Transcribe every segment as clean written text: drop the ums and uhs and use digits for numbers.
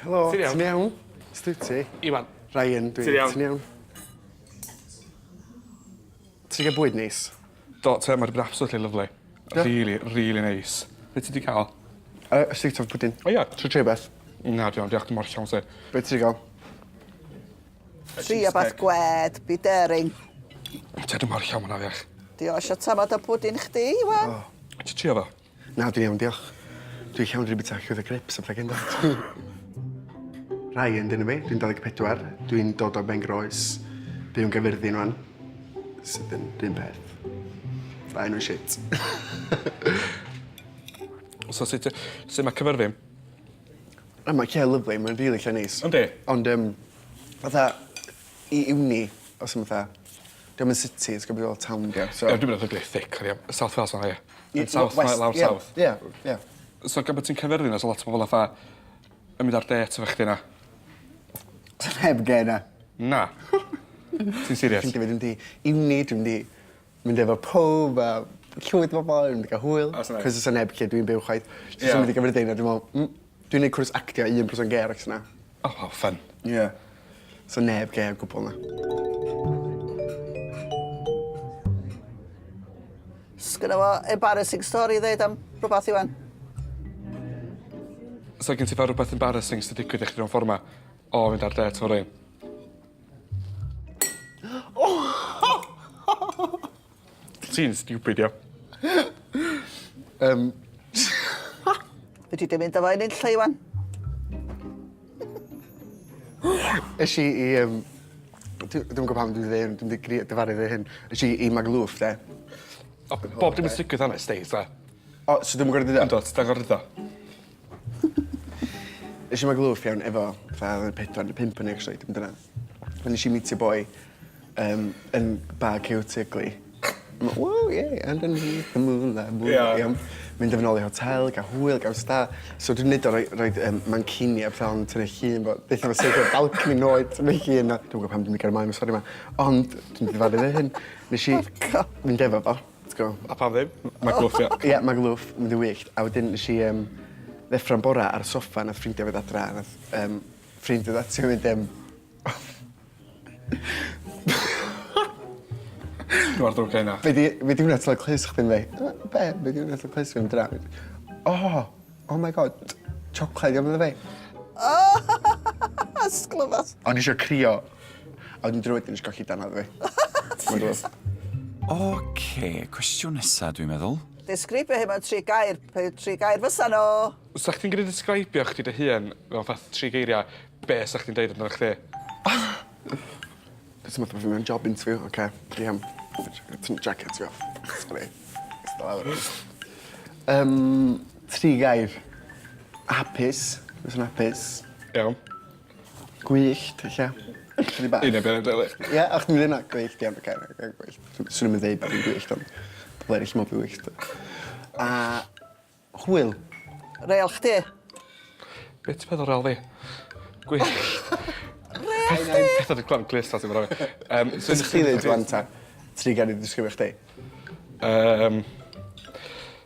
Helo, Ti'n iawn? ti'n iawn? Sut ti? Iwan. Ryan, Ti'n iawn? ti'n iawn? Ti'n cael bwyd neis? Do, te, mae'n byd absolutely lovely. Ie? Really nice. Be ti di cael? Street of pudding. O ia? Trwy tre beth. Na, diolch dim mor llawn se. Be ti di gael? Tri a bath gwed, bidering. Te, dim mor llawn hwnna fiach. Di o eisiau tamad o bwdyn chdi, Iwan? Ti trio fo? Na, dwi'n iawn, diolch. Dwi'n llawn rhywbeth bita llwyth o grips am ffagin dod. Ryan, dyna fi. Dwi'n 24. Dwi'n dod o Ben Groes. Dwi'n gyfyrddin rwan. Sydd yn rhywun peth. Fine o shit. So, sut mae cyfer fi? Mae lle lyflu, mae'n rili lle neis. Yndi? Ond, fatha, i uni, os yn fatha, dwi'n yn city, it's gonna be all town, yeah. So, Dwi'n mynd ugly thick, ar iawn. South Wales o'n hynny. South, West, lawr yeah, south. Yeah. So, gan bod ti'n cyferddin, oes lot o bobl fatha yn mynd ar ddêt efo chdi na? Sa'n heb gena. Na. Ti'n serious? Dwi'n di uni, dwi'n di mynd efo pob a llwyth o bobl, dwi'n di cael hwyl. O, sy'n neis. Cos sa'n heb lle dwi'n byw chwaith. Ie. Dwi'n mynd i gyfrydyn a dwi'n meddwl, dwi'n neud cwrs actio 1% ger ac yna. Oh, wow, fun. Ie. So neb ger gwbl na. Sgynna fo embarrassing story i ddeud am rhywbeth, Iwan? So, gen ti fa rhywbeth embarrassing sydd digwydd i chdi mewn ffordd ma o fynd ar ddêt efo rhywun? Ti'n stupid, ia. Fyddi di mynd efo un lle, Iwan? Ys i i... Dwi'n gwybod pam dwi'n di dyfaru dde hyn. Ys i i Maglwf, de. O, Bob, dim yn stigwydd hanes, deis, da. O, so dwi'n gwybod dda? Ynddo, ti'n dangor dda. Ys i Maglwf iawn efo, fatha 4 neu 5 yn actually, dim dyna. Ond nes i meetio boi yn bar cute ugly. Wow, yeah, underneath the moonlight, Ie. Mynd efo nôl i hotel, gael hwyl, gael star. So dwi'n nid o roi mancini a pethau ond tynnu llun, bod beth yma seicr balcony noed tynnu llun. Dwi'n gwybod pam dwi'n mynd gael ymlaen o'r stori yma. Ond, dwi'n difaru dde hyn. Nes i mynd efo fo, let's go. A pam ddim? Mae glwff, ia. Ie, mae glwff, mynd i wyllt. A wedyn nes i ddeffro'n bora ar y soffa, nath ffrindiau fydd adra. Nath ffrindiau ddat ti'n mynd Dwi'n ar drwg yna. Fe di hwnna tylo clis chdi'n fe? Be? Be di hwnna tylo clis chdi'n dra? Oh my god, chocolate yma fe. Ysglyfas. O'n i eisiau crio. A wedyn drwy nes golli dan fe. Mae'n glwff. Oce, cwestiwn nesa dwi'n meddwl. Desgrifio hyn mewn 3 gair. 3 gair fysa nhw. Sa chdi'n gwneud describio chdi dy hun, fel fath 3 geiriau, be sa chdi'n deud amdano chdi? Dwi'n meddwl bod fi mewn job interview, oce. Fi am tyn jacket fi off. Sorry. Ystod lawr. 3 gair. Hapus. Fyswn hapus. Iawn. Gwyllt, eich. Chydig bach. Un neu be'n dweud. Ie, ach dwi'n mynd yna. Gwyllt, iawn, oce. Gwyllt. Swn i'n mynd dweud bod fi'n gwyllt, ond pobl eraill mob i gwyllt. A hwyl. Real chdi. Be ti'n meddwl real fi? Gwych. Pethau dwi'n glan glis ta ti'n fawr fi. Sut chdi dweud rwan ta? 3 gair i ddisgrifio chdi.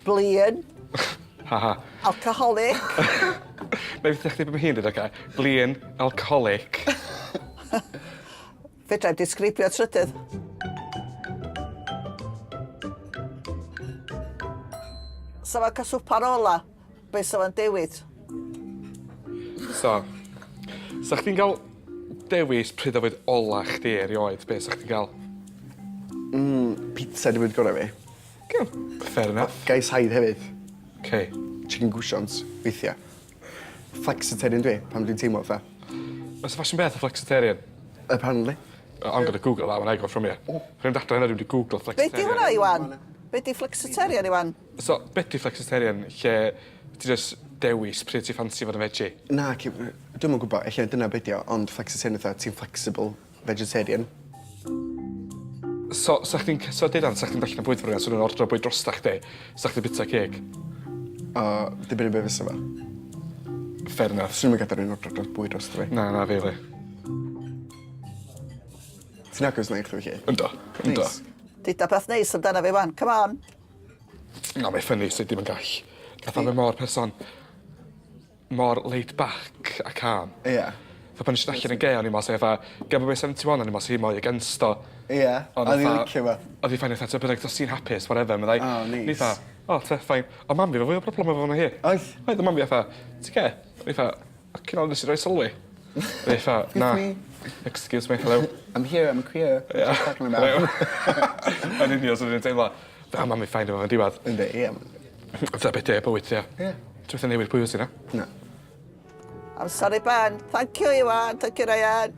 Blin. Haha. Alcoholic. Mae fi chdi beth mae hi'n dweud, oce? Blin, alcoholic. Fedrai'm disgrifio trydydd. Sa fo'n cael swpar ola, be sa fo'n dewis? So, sa chdi'n gael dewis pryd o fod ola chdi erioed, be sa chdi'n gael? Pizza di bod gorau fi. Fair enough. Gai said hefyd. Okay. Chicken cushions, weithiau. Flexitarian dwi, pan dwi'n teimlo fatha. Oes y fashion beth o flexitarian? Apparently. I'm gonna Google that when I go from here. Rwy'n dadla hynna, dwi'n wedi Google Be di flexitarian. hwnna, Iwan? Be di flexitarian, Iwan? So, beth di flexitarian, lle ti just dewis pryd ti ffansi fod yn veggie? Na, dwi'n yn gwybod, eich dyna beth yw, ond flexitarian fatha, ti'n flexible vegetarian. So, sa chdi'n dedan, sa chdi'n dallen bwyd fyrwyr, so nhw'n ordro bwyd drosta chdi, sa chdi'n bita ceg? O, dibynnu be fysa fo. Fair enough. Swn i'n gadael rhywun ordro dros bwyd dros fi. Na, fi. Ti'n agos na i chdi fi? Ynddo. Dita beth neis amdana fi, Iwan. Come on. Na, mae ffynnu sydd ddim yn gall. Fatha mae mor person mor laid back a calm. Ie. Fa pan eisiau allan yn gei, o'n i mas e, fa, Gem by 71, o'n i mas i mwy against o. Ie, Ond o'n i'n fatha- licio fo. Oedd i ffain eitha, byddai, os ti'n hapus, whatever, meddai. O, neis. Ni fa, te, ffain. O, mam fi, fe fwy o broblem efo hwnna hi. Oes? Oedd, o mam fi, fa, ti ge? Ni fa, cyn o'n nes i roi sylwi. Ni fa, na. me. Excuse me, hello. I'm here, I'm queer. Ie. Just talking about. Yn union, so dwi'n teimlo, fe, mam fi ffain efo yn diwedd. Ynddi, ie. Fe, beth e, bywyd, ie. Ie. Dwi'n fatha newid pwy wyt ti na? Na. Amser i ben. Thank you, Iwan. Thank you, Ryan.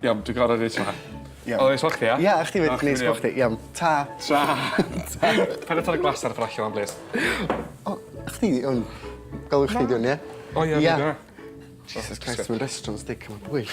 Iawn, dwi'n gorau rhaid yma. Iawn. O, neis fo chdi, ia? Ie, chdi wedi neis bo chdi. Iawn. Ta. Tra. Pa'n eto y glas ar y ffrach allan, please. O, chdi, o'n... Galw chdi di hwn, ie? O, ie, Ie. ie. Jesus Christ, mae'n restaurant stick yma bwy.